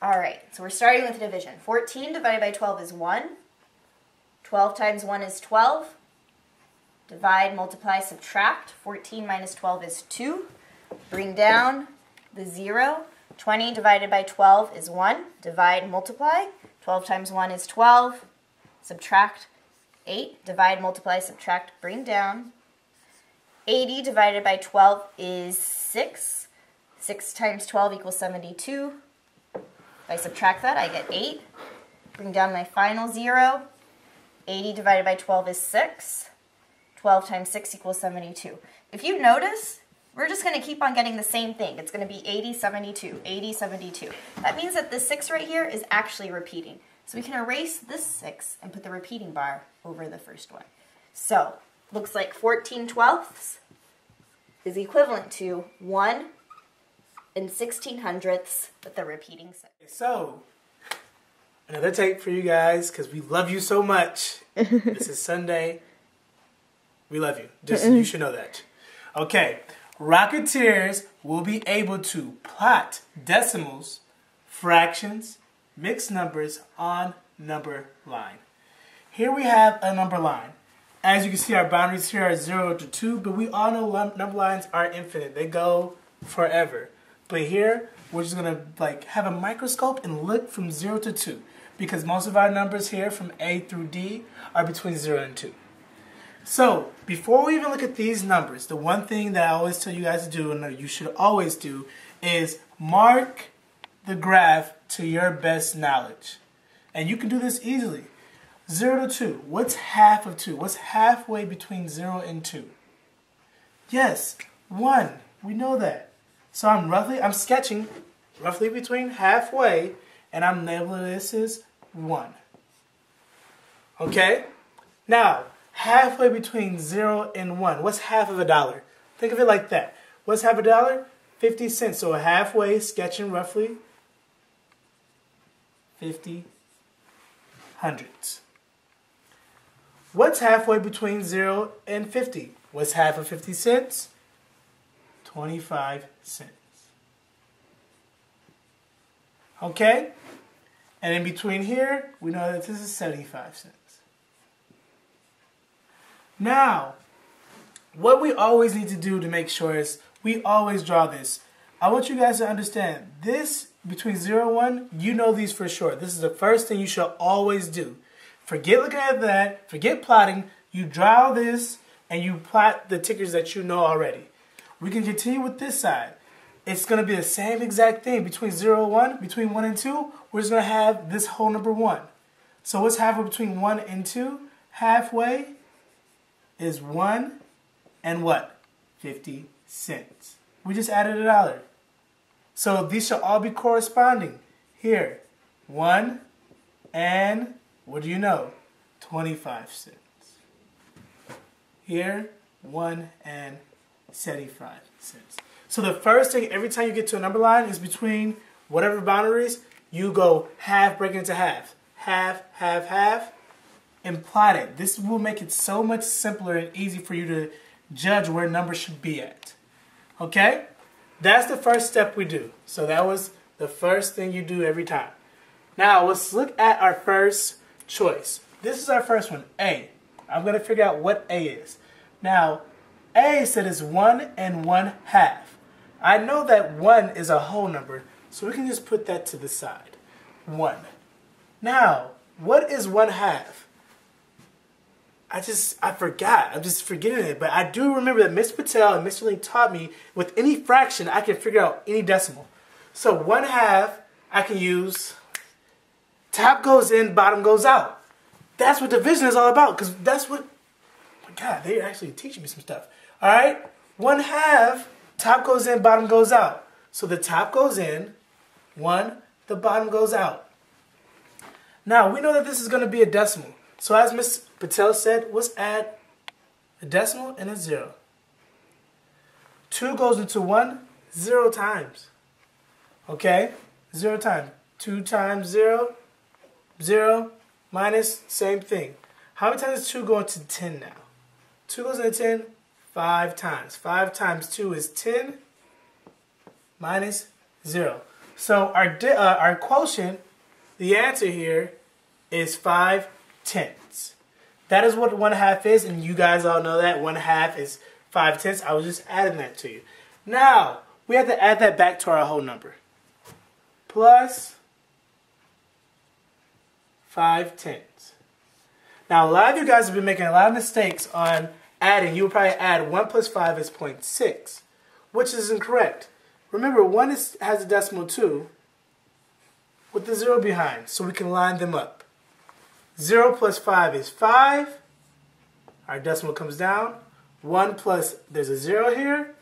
All right, so we're starting with division. 14 divided by 12 is 1. 12 times 1 is 12. Divide, multiply, subtract. 14 minus 12 is 2. Bring down the 0. 20 divided by 12 is 1. Divide, multiply. 12 times 1 is 12. Subtract 8. Divide, multiply, subtract. Bring down. 80 divided by 12 is 6. 6 times 12 equals 72. If I subtract that, I get 8. Bring down my final 0. 80 divided by 12 is 6. 12 times 6 equals 72. If you notice, we're just going to keep on getting the same thing. It's going to be 80, 72, 80, 72. That means that the 6 right here is actually repeating. So we can erase this 6 and put the repeating bar over the first one. So, looks like 14 twelfths is equivalent to 1 and 1600ths with the repeating 6. So, another tape for you guys because we love you so much. This is Sunday. We love you. Just you should know that. Okay. Rocketeers will be able to plot decimals, fractions, mixed numbers on number line. Here we have a number line. As you can see, our boundaries here are 0 to 2, but we all know number lines are infinite. They go forever. But here, we're just going to have a microscope and look from 0 to 2, because most of our numbers here from A through D are between 0 and 2. So, before we even look at these numbers, the one thing that I always tell you guys to do, and you should always do, is mark the graph to your best knowledge. And you can do this easily. 0 to 2. What's half of 2? What's halfway between 0 and 2? Yes, 1. We know that. So I'm sketching roughly between halfway, and I'm labeling this as 1. Okay? Now, halfway between 0 and 1. What's half of a dollar? Think of it like that. What's half a dollar? 50 cents. So halfway, sketching roughly 50 hundredths. What's halfway between 0 and 50? What's half of 50 cents? 25 cents. Okay? And in between here, we know that this is 75 cents. Now, what we always need to do to make sure is we always draw this. I want you guys to understand this between 0 and 1, you know these for sure. This is the first thing you should always do. Forget looking at that, forget plotting, you draw this and you plot the tickers that you know already. We can continue with this side. It's going to be the same exact thing between 0 and 1, between 1 and 2, we're just going to have this whole number 1. So what's halfway between 1 and 2? Halfway is 1 and what? 50 cents. We just added a dollar. So these should all be corresponding. Here, 1 and, what do you know? 25 cents. Here, 1 and 75 cents. So the first thing, every time you get to a number line, is between whatever boundaries, you go half, break it into half. Half, half, half, and plot it. This will make it so much simpler and easy for you to judge where numbers should be at. Okay? That's the first step we do. So that was the first thing you do every time. Now, let's look at our first choice. This is our first one, A. I'm going to figure out what A is. Now, A said it's 1 and 1/2. I know that 1 is a whole number, so we can just put that to the side. 1. Now, what is 1/2? I forgot. I'm just forgetting it. But I do remember that Mr. Patel and Mr. Lee taught me with any fraction, I can figure out any decimal. So 1/2, I can use top goes in, bottom goes out. That's what division is all about. Because that's what, oh my God, they're actually teaching me some stuff. All right? 1/2, top goes in, bottom goes out. So the top goes in, 1, the bottom goes out. Now, we know that this is going to be a decimal. So as Ms. Patel said, let's add a decimal and a 0. 2 goes into 1 0 times. Okay? 0 times. 2 times 0, 0 minus, same thing. How many times does 2 go into 10 now? 2 goes into 10 5 times. 5 times 2 is 10 minus 0. So our quotient, the answer here, is 5/10. That is what 1/2 is, and you guys all know that 1/2 is 5/10. I was just adding that to you. Now, we have to add that back to our whole number. Plus 5/10. Now, a lot of you guys have been making a lot of mistakes on adding. You would probably add 1 plus 5 is 0.6, which is incorrect. Remember, 1 has a decimal 2 with the 0 behind, so we can line them up. 0 plus 5 is 5. Our decimal comes down. 1 plus, there's a 0 here,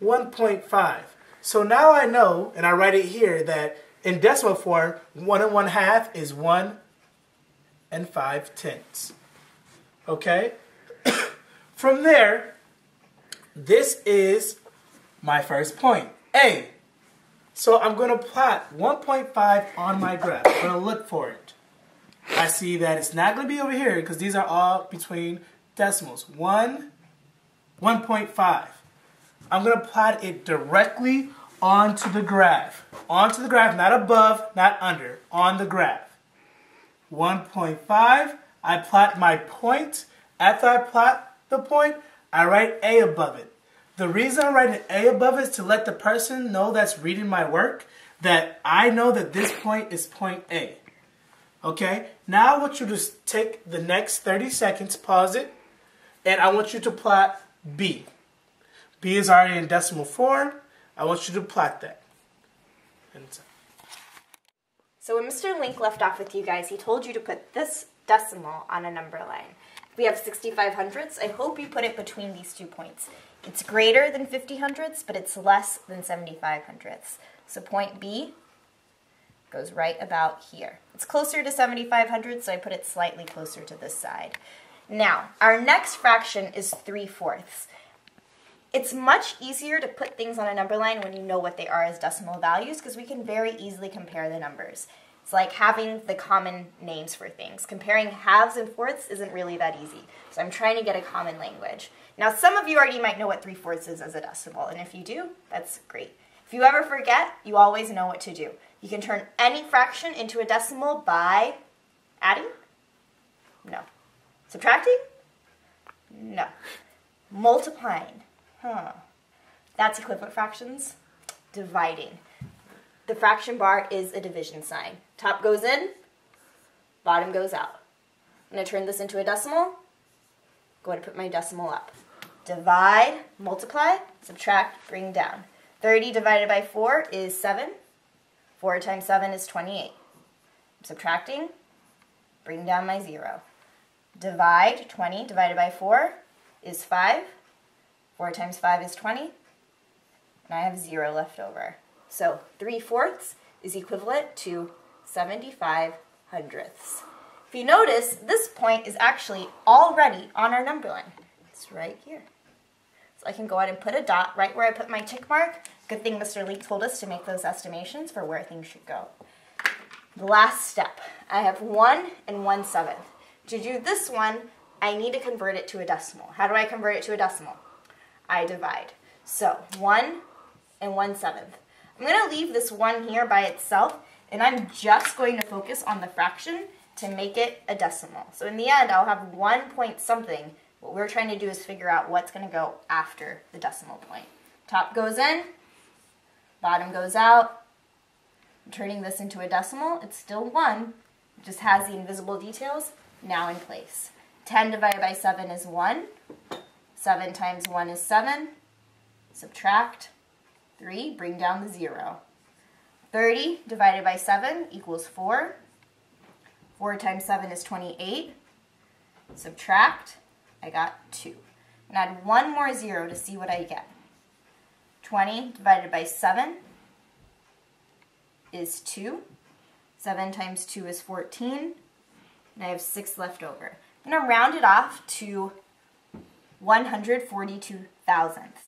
1.5. So now I know, and I write it here, that in decimal form, 1 and 1/2 is 1 and 5/10. Okay? From there, this is my first point, A. So I'm going to plot 1.5 on my graph. I'm going to look for it. I see that it's not going to be over here because these are all between decimals. 1.5. I'm going to plot it directly onto the graph. Onto the graph, not above, not under. On the graph. 1.5. I plot my point. After I plot the point, I write A above it. The reason I write an A above it is to let the person know that's reading my work that I know that this point is point A. Okay? Now I want you to take the next 30 seconds, pause it, and I want you to plot B. B is already in decimal form. I want you to plot that. So when Mr. Link left off with you guys, he told you to put this decimal on a number line. We have 65 hundredths. I hope you put it between these 2 points. It's greater than 50 hundredths, but it's less than 75 hundredths. So point B goes right about here. It's closer to 75 hundredths, so I put it slightly closer to this side. Now, our next fraction is 3/4. It's much easier to put things on a number line when you know what they are as decimal values because we can very easily compare the numbers. It's like having the common names for things. Comparing halves and fourths isn't really that easy. So I'm trying to get a common language. Now, some of you already might know what 3/4 is as a decimal, and if you do, that's great. If you ever forget, you always know what to do. You can turn any fraction into a decimal by adding? No. Subtracting? No. Multiplying? That's equivalent fractions. Dividing. The fraction bar is a division sign. Top goes in, bottom goes out. I'm going to turn this into a decimal. Go ahead and put my decimal up. Divide, multiply, subtract, bring down. 30 divided by 4 is 7. 4 times 7 is 28. I'm subtracting, bring down my 0. Divide, 20 divided by 4 is 5. 4 times 5 is 20. And I have 0 left over. So 3/4 is equivalent to 75 hundredths. If you notice, this point is actually already on our number line. It's right here. So I can go ahead and put a dot right where I put my tick mark. Good thing Mr. Lee told us to make those estimations for where things should go. The last step. I have 1 and 1/7. To do this one, I need to convert it to a decimal. How do I convert it to a decimal? I divide. So 1 and 1/7. I'm going to leave this 1 here by itself, and I'm just going to focus on the fraction to make it a decimal. So in the end, I'll have 1 point something. What we're trying to do is figure out what's going to go after the decimal point. Top goes in, bottom goes out. I'm turning this into a decimal. It's still 1. It just has the invisible details now in place. 10 divided by 7 is 1. 7 times 1 is 7. Subtract 3, bring down the 0. 30 divided by 7 equals 4. 4 times 7 is 28. Subtract, I got 2. And add one more 0 to see what I get. 20 divided by 7 is 2. 7 times 2 is 14. And I have 6 left over. I'm going to round it off to 142 thousandths.